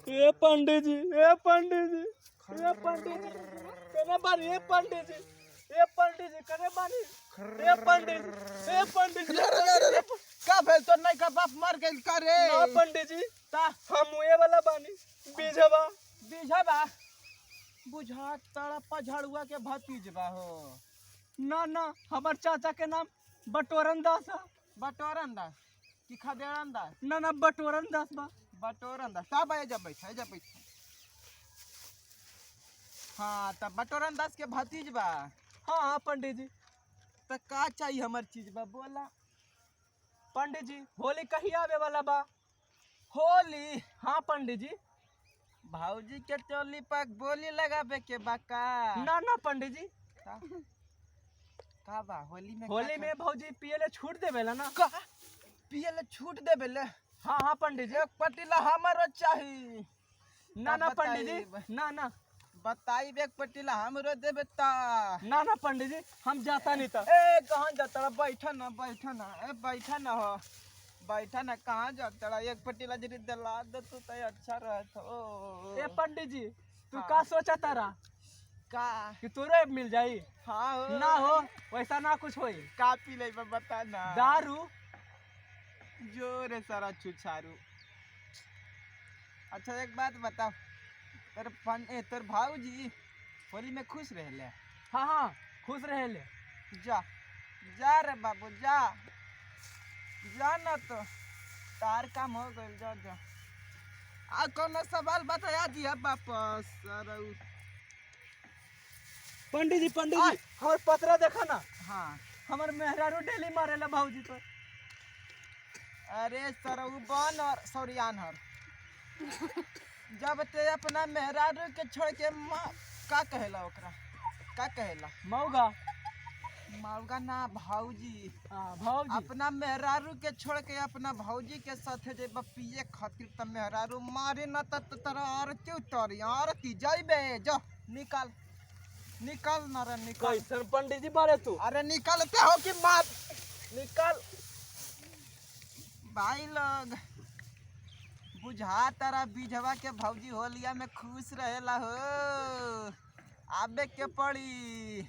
ए पंडित जी, ए पंडित जी, ए पंडित जी, कने बानी ए पंडित जी, ए पंडित जी कने बानी, ए पंडित जी, ए पंडित जी, का भेल तो नहीं का बाप मर गइल का रे? ना पंडित जी, ता हम ए वाला बानी, बीजवा, बीझबा बुझा तड़ा पझड़ुआ के भतीजबा हो। ना ना हमार चाचा के नाम बटोरन दास है। बटोरन दास कि खदेड़न दास? ना ना बटोरन दास बा। बटोरन दास तब आए जब बैठा जब बैठा। हाँ तब बटोरन दास के भतीजबा। हाँ हाँ पंडित जी। तो का चाहिए हमार चीज बा बोला? पंडित जी होली कहीं आवे वाला बा। होली? हाँ पंडित जी। भाऊजी के टोली पर बोली लगाबे के बा का? ना ना पंडित जी। का बा होली में? होली में भौजी पियले छूट देवेला ना। का पियले छूट देवेले? हाँ हाँ पंडित जी। एक पतीला हमारो चाहिए। ना ना पंडित जी, ना ना बताई एक पतीला हमरो देबे ता। ना ना पंडित जी हम जाता नहीं था। ए कहाँ जाता? बैठा ना बैठा ना, ए बैठा ना हो, बैठा ना। कहाँ जाता? एक पतीला जरी दिला दे तू तो अच्छा रहत हो। ए पंडित जी तू हाँ। का सोचा तारा का कि तोरे मिल जाई? हाँ हो। ना हो वैसा ना कुछ होई। का पी ले बता ना। दारू। जोरे सारा छुछारू। अच्छा एक बात बताओ, तोर भाऊजी होली में खुश रहले? हाँ हाँ खुश रहे ले। जा जा रे बाबू जा, जा ना तो तार काम हो गइल। जा जा आ कौन सवाल बताया दिया वापस। अरे पंडित जी हमार पतरा देखा ना। हाँ हमार मेहरारू डेली मारेला भाऊजी पर। अरे सरऊ बन और सॉरी आनहर। जब ते अपना मेहरारू के छोड़ के का कहेला ओकरा? का कहेला? मौगा। मौगा ना भाऊजी। भाऊजी अपना मेहरारू के छोड़ के अपना भाऊजी के साथे जेब पिए खातिर त मेहरारू मारे न त तोरा आरती उतारी। आरती जाइबे जो निकाल निकाल न रे निकाल। कैसन पंडित जी मारे तू? अरे निकालते हो कि मार निकाल। भाई लोग बुझा तारा बीजवा के भौजी होलिया में खुश रहेला हो। आबे के पड़ी।